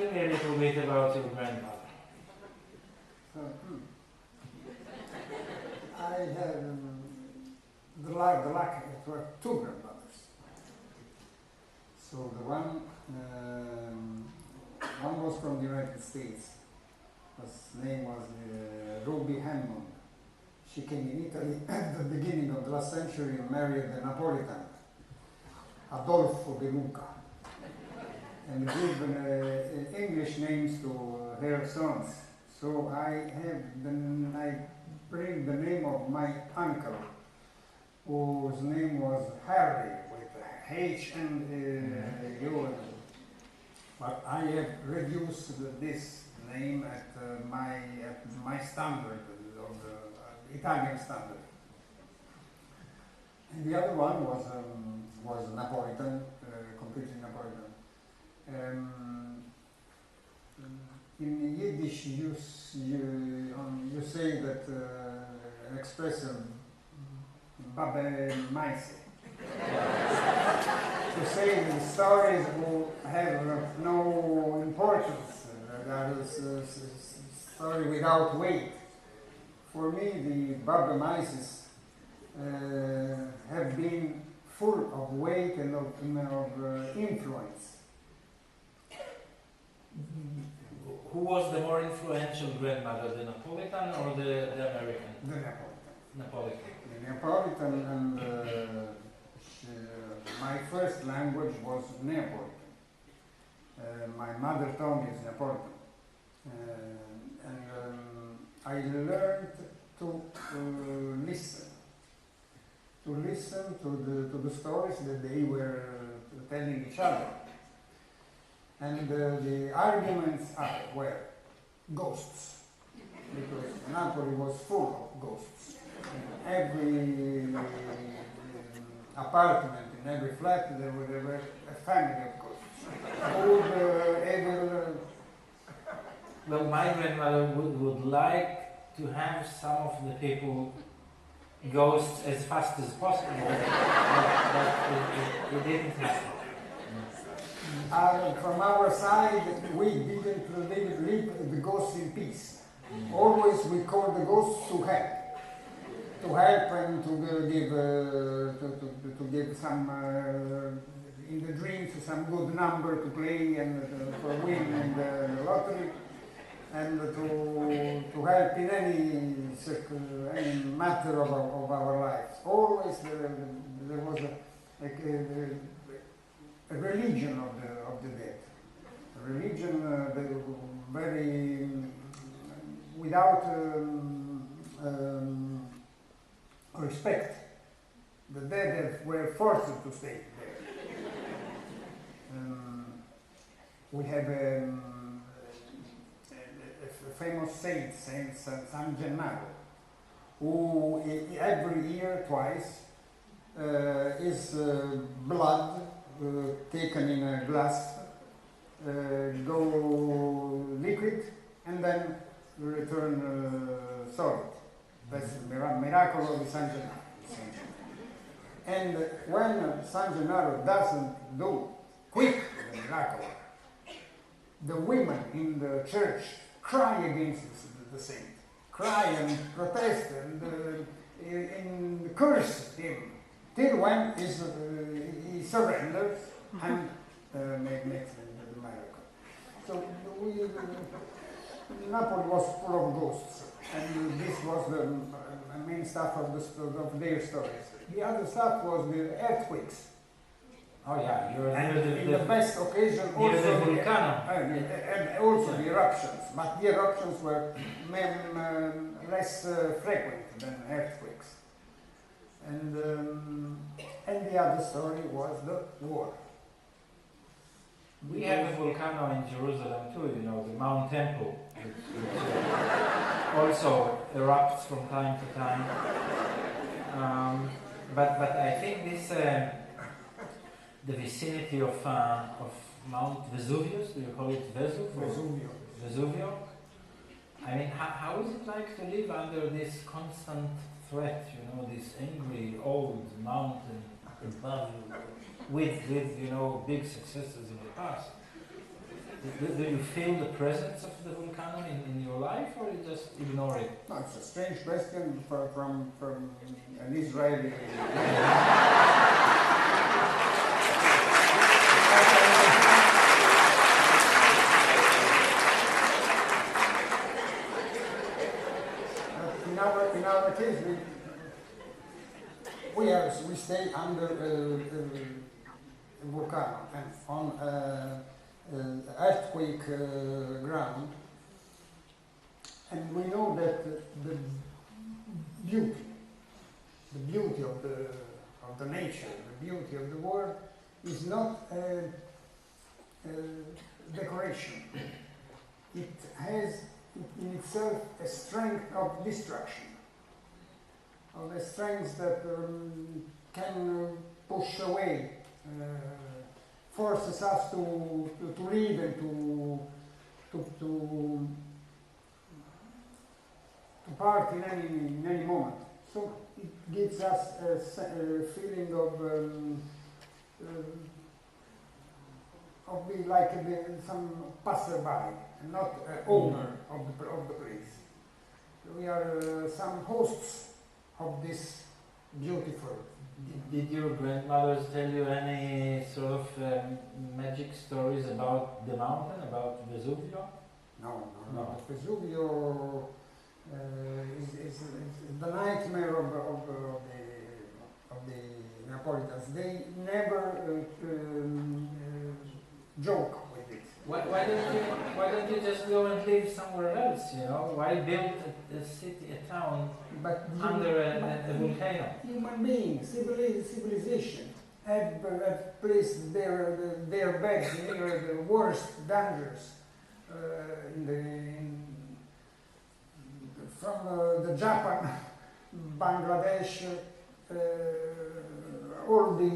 me a little bit about your grandmother. I had the luck to have two grandmothers. So the one was from the United States. His name was Ruby Hammond. She came in Italy at the beginning of the last century and married a Napolitan, Adolfo De Luca, and given English names to her sons. So I bring the name of my uncle, whose name was Harry, with H and U. But I have reduced this name at my standard, of the Italian standard. And the other one was Napolitan, completely Napolitan. In Yiddish, you say that an expression, Babe Maise. To say the stories will have no importance, that is a story without weight. For me, the Babe Maises have been full of weight and of influence. Who was the more influential grandmother, the Napolitan or the American? The Napolitan. The Napolitan, and my first language was Neapolitan. My mother tongue is Neapolitan. I learned to listen to the stories that they were telling each other. And the arguments were ghosts, because Napoli was full of ghosts. In every apartment, in every flat, there were a family of ghosts. Old, Well, my grandmother would like to have some of the people ghosts as fast as possible, but it didn't happen. From our side, we didn't leave the ghosts in peace. Always we called the ghosts to help and to give some in the dreams some good number to play and for win in the lottery, and to help in any matter of our lives. Always there was a religion of the dead, a religion very without respect. The dead were forced to stay there. We have a famous saint, Saint San Gennaro, who every year, twice, is blood taken in a glass, go liquid, and then return solid. That's the miracle of San Gennaro. And when San Gennaro doesn't do quick the miracle, the women in the church cry against the saint, cry and protest and curse him, till when he surrenders and makes the miracle. So Napoli was full of ghosts, and this was the main stuff of their stories. The other stuff was the earthquakes. Oh yeah, you're and the best occasion also the volcano. And also the eruptions, but the eruptions were less frequent than earthquakes. And the other story was the war. We have a volcano in Jerusalem too, you know, the Mount Temple, which also erupts from time to time. But I think this the vicinity of Mount Vesuvius, do you call it Vesuvio? I mean, how is it like to live under this constant threat, you know, this angry old mountain above you, with you know, big successes in the past? Do you feel the presence of the volcano in your life, or you just ignore it? No, it's a strange question from an Israeli. In our case, we stay under a volcano and on earthquake ground, and we know that the beauty of the nature, the beauty of the world, is not decoration. It has in itself a strength of destruction, of a strength that can push away, forces us to live and to part in any moment. So it gives us a feeling of being like some passerby, and not owner of the place. We are some hosts of this beautiful. Did your grandmothers tell you any sort of magic stories about the mountain, about Vesuvio? No. Vesuvio is the nightmare of the Neapolitans. They never joke with it. Why don't you just go and live somewhere else? You know, why build a city, a town under a volcano? Human beings, civilization have placed their beds near the worst dangers from the Japan, Bangladesh, all the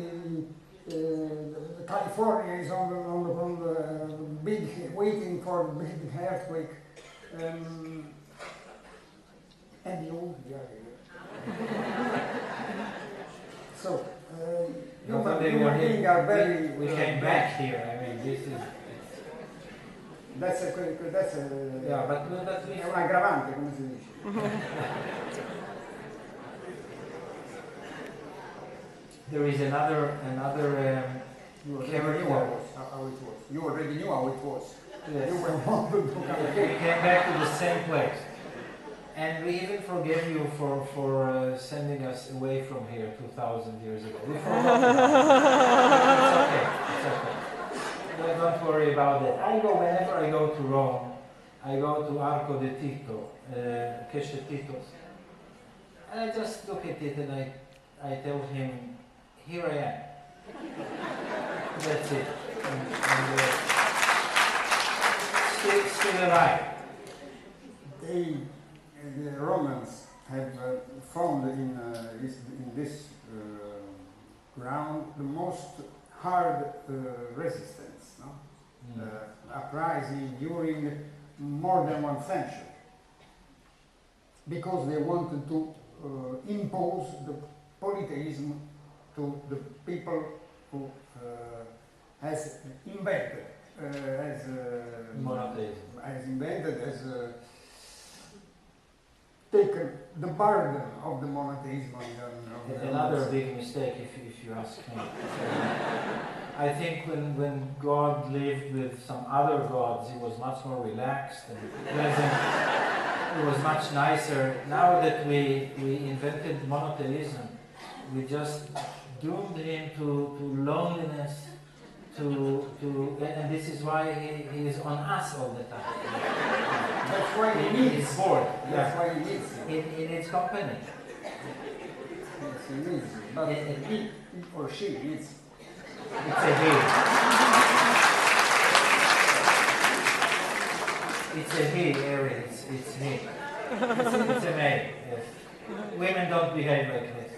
California is on the big, waiting for the big earthquake, and you, so human beings are very. We came back here. I mean, this is. That's a yeah, but we. È un aggravante, come si dice. There is another you already knew how it was. You already knew how it was. Yes. You were not to come We came back to the same place. And we even forgave you for sending us away from here 2,000 years ago. We forgot about it. It's okay. Don't worry about that. Whenever I go to Rome, I go to Arco de Tito, Queso Titos. And I just look at it and I tell him, here I am. That's it. And still alive. The Romans have found in this ground the most hard resistance, no? Uprising during more than 1 century, because they wanted to impose the polytheism to the people who has invented taken the burden of the monotheism. Another big mistake, if you ask me. I think when God lived with some other gods, he was much more relaxed and pleasant. It was much nicer. Now that we invented monotheism, we just doomed him to loneliness, and this is why he is on us all the time. That's why he's bored. That's why he needs it. He needs company. Yes, he needs it. But he or she needs it. It's a he. It's a he, Erri. It's he. It's a male. Yes. Women don't behave like this.